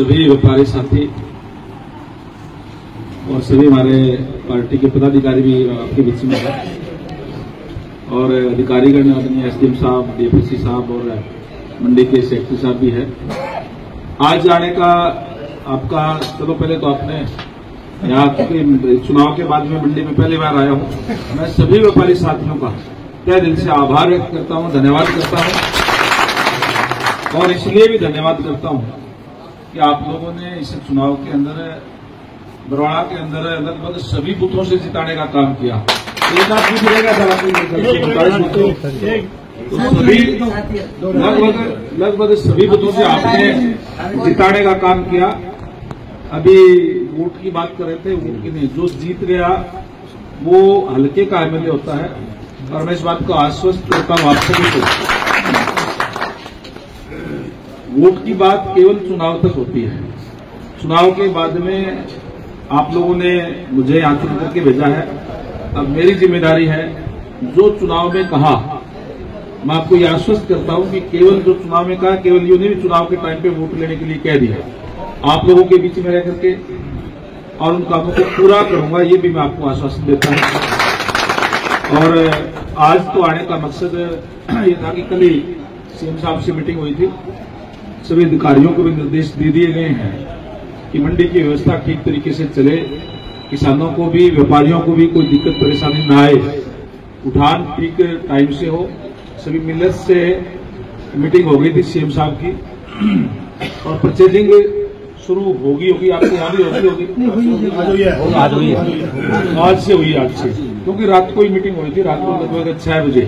सभी व्यापारी साथी और सभी हमारे पार्टी के पदाधिकारी भी आपके बीच में है और अधिकारीगण आदरणीय एसडीएम साहब, डीएफएससी साहब और मंडी के सेक्रेटरी साहब भी है। आज आने का आपका, चलो पहले तो आपने यहाँ चुनाव के बाद में मंडी में पहली बार आया हूँ। मैं सभी व्यापारी साथियों का तहे दिल से आभार व्यक्त करता हूँ, धन्यवाद करता हूँ और इसलिए भी धन्यवाद करता हूँ कि आप लोगों ने इस चुनाव के अंदर बरवाड़ा के अंदर लगभग सभी बूथों से जिताने का काम किया। एक आदमी मिलेगा था तो सभी लगभग सभी बूथों से आपने जिताने का काम किया। अभी वोट की बात कर रहे थे, वोट की नहीं, जो जीत गया वो हल्के का एमएलए होता है और मैं इस बात को आश्वस्त करता हूं आप सभी को। वोट की बात केवल चुनाव तक होती है। चुनाव के बाद में आप लोगों ने मुझे यहाँ चुन करके भेजा है। अब मेरी जिम्मेदारी है जो चुनाव में कहा, मैं आपको ये आश्वस्त करता हूं कि केवल जो चुनाव में कहा, केवल यूं नहीं चुनाव के टाइम पे वोट लेने के लिए कह दिया, आप लोगों के बीच में रह करके और उन कामों को पूरा करूंगा, ये भी मैं आपको आश्वासन देता हूं। और आज तो आने का मकसद ये था कि कल ही सीएम साहब से मीटिंग हुई थी, सभी अधिकारियों को भी निर्देश दे दिए गए हैं कि मंडी की व्यवस्था ठीक तरीके से चले, किसानों को भी व्यापारियों को भी कोई दिक्कत परेशानी न आए, उठान ठीक टाइम से हो। सभी मिलर्स से मीटिंग हो गई थी सीएम साहब की और परचेजिंग शुरू होगी आपके यहाँ भी होगी आज से हुई, आज से, क्योंकि रात को ही मीटिंग हुई थी, रात को लगभग 6 बजे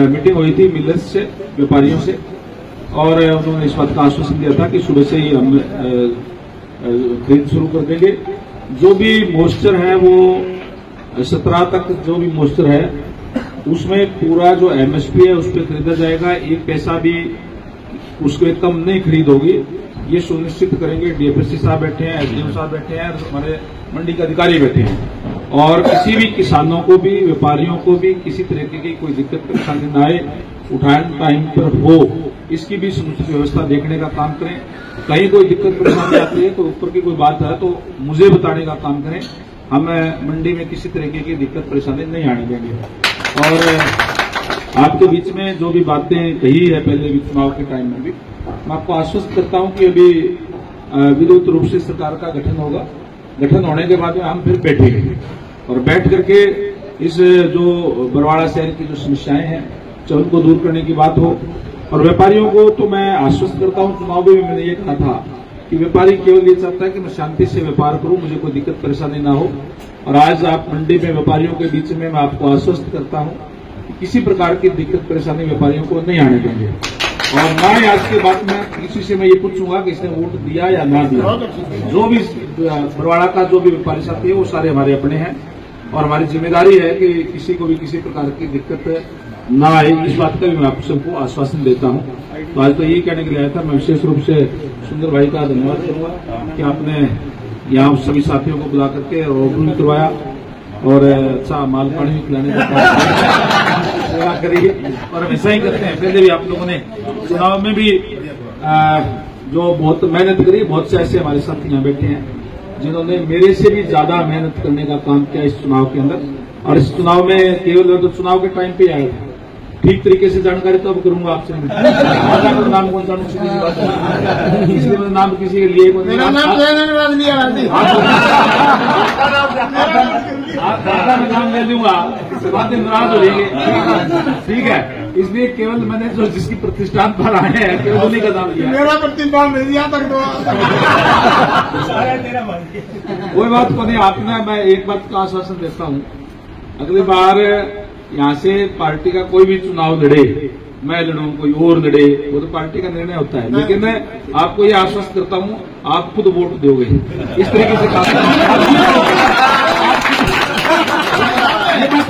मीटिंग हुई थी मिलर्स से, व्यापारियों से, और उन्होंने इस बात का आश्वासन दिया था कि सुबह से ही हम खरीद शुरू कर देंगे। जो भी मॉइस्चर है वो 17 तक जो भी मॉइस्चर है उसमें पूरा जो एमएसपी है उस पर खरीदा जाएगा, एक पैसा भी उसके कम नहीं खरीद होगी। ये सुनिश्चित करेंगे। डीएफएससी साहब बैठे हैं, एसडीएम साहब बैठे हैं, हमारे मंडी के अधिकारी बैठे हैं और किसी भी किसानों को भी व्यापारियों को भी किसी तरीके की कोई दिक्कत परेशानी न आए, उठान टाइम पर हो, इसकी भी समुचित व्यवस्था देखने का काम करें। कहीं कोई दिक्कत परेशानी आती है तो ऊपर की कोई बात है तो मुझे बताने का काम करें। हम मंडी में किसी तरीके की दिक्कत परेशानी नहीं आने देंगे। और आपके बीच में जो भी बातें कही है पहले भी चुनाव के टाइम में भी, मैं आपको आश्वस्त करता हूं कि अभी विद्युत रूप से सरकार का गठन होगा। गठन होने के बाद में हम फिर बैठेंगे और बैठ करके इस जो बरवाड़ा शहर की जो समस्याएं हैं चाहे उनको दूर करने की बात हो। और व्यापारियों को तो मैं आश्वस्त करता हूं, चुनाव में भी मैंने ये कहा था कि व्यापारी केवल ये चाहता है कि मैं शांति से व्यापार करूं, मुझे कोई दिक्कत परेशानी ना हो। और आज आप मंडी में व्यापारियों के बीच में मैं आपको आश्वस्त करता हूं कि किसी प्रकार की दिक्कत परेशानी व्यापारियों को नहीं आने देंगे। और ना आज के बाद में किसी से मैं ये पूछूंगा कि इसने वोट दिया या ना दिया। जो भी बरवाड़ा का जो भी व्यापारी साथी है वो सारे हमारे अपने हैं और हमारी जिम्मेदारी है कि किसी को भी किसी प्रकार की दिक्कत ना आए, इस बात का भी मैं आप सबको आश्वासन देता हूं। तो आज तो यही कहने के लिए आया था। मैं विशेष रूप से सुंदर भाई का धन्यवाद करूंगा कि आपने यहाँ सभी साथियों को बुला करके रूबरू करवाया और अच्छा माल पानी भी खिलाने का सेवा करिए और ऐसा ही करते हैं। पहले भी आप लोगों ने चुनाव में भी जो बहुत मेहनत करी, बहुत से ऐसे हमारे साथी यहाँ बैठे हैं जिन्होंने मेरे से भी ज्यादा मेहनत करने का काम किया इस चुनाव के अंदर। और इस चुनाव में केवल तो चुनाव के टाइम पे आया था, ठीक तरीके से जानकारी तो अब करूंगा आपसे। नाम कौन सा सीधी सी बात है, इसलिए मैंने नाम किसी के लिए मेरा नाम नाम ले लूंगा, बातें नाराज हो जाएंगे, ठीक है। इसलिए केवल मैंने जो जिसकी प्रतिष्ठान पर आए हैं केवल उन्हीं का नाम लिया। मेरा प्रतिष्ठान मिल दिया तक तो कोई बात को नहीं। आपने, मैं एक बात का आश्वासन देता हूँ, अगली बार यहाँ से पार्टी का कोई भी चुनाव लड़े, मैं लड़ूं, कोई और लड़े, वो तो पार्टी का निर्णय होता है। लेकिन मैं आपको ये आश्वस्त करता हूँ आप खुद वोट दोगे, इस तरीके से काम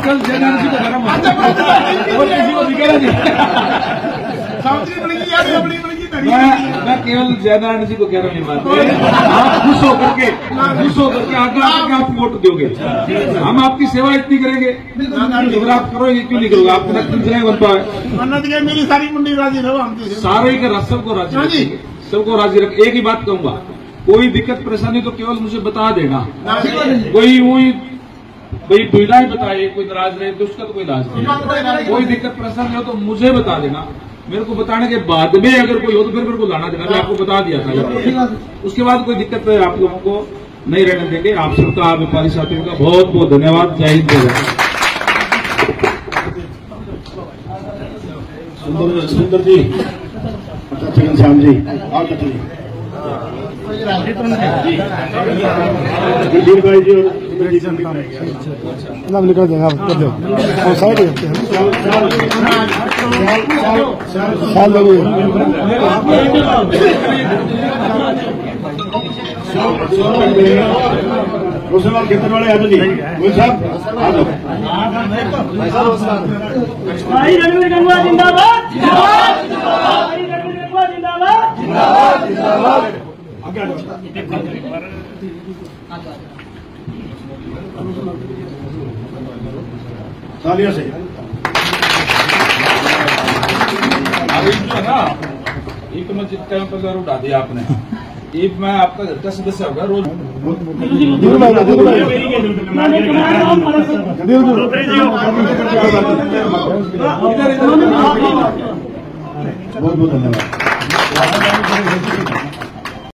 कल जयनारायण जी को गरम और किसी को दिखेगा नहीं। मैं केवल जयनारायण जी को कह रहा हूँ बात, आप खुश होकर के आगे आप वोट दोगे, हम आपकी सेवा इतनी करेंगे। अगर आप करोगे क्यों नहीं करोगे, आपको नक्सल चलेगा बनता है मेरी सारी मंडी राजी रहो, सारे का सबको राजी, सबको राजी रख। एक ही बात कहूंगा, कोई दिक्कत परेशानी तो केवल मुझे बता देना। कोई वही भाई दुविधा ही बताए, कोई नाराज रहे तो उसका तो कोई इलाज नहीं। कोई दिक्कत परेशानी हो तो मुझे बता देना। मेरे को बताने के बाद में अगर कोई हो तो फिर मेरे को लाना देना। मैं आपको बता दिया था, उसके बाद कोई दिक्कत आप लोगों को नहीं रहने देंगे। आप सबका, व्यापारी साथियों का बहुत बहुत धन्यवाद। जय हिंद, जय भारत। सुंदर जी, घनश्याम जी, और दिलीप भाई जी और निकल देंगे आप कर दो और साइड साल लोग मुसलमान कीर्तन वाले यादव जी, गुल साहब भाई रणवीर गंगवा जिंदाबाद, जिंदाबाद, भाई रणवीर गंगवा जिंदाबाद, जिंदाबाद, जिंदाबाद। तालियों से अभी जो है ना, एक मस्जिद का पगार उठा दिया आपने। एक मैं आपका घर का सदस्य होगा रोज। बहुत बहुत धन्यवाद।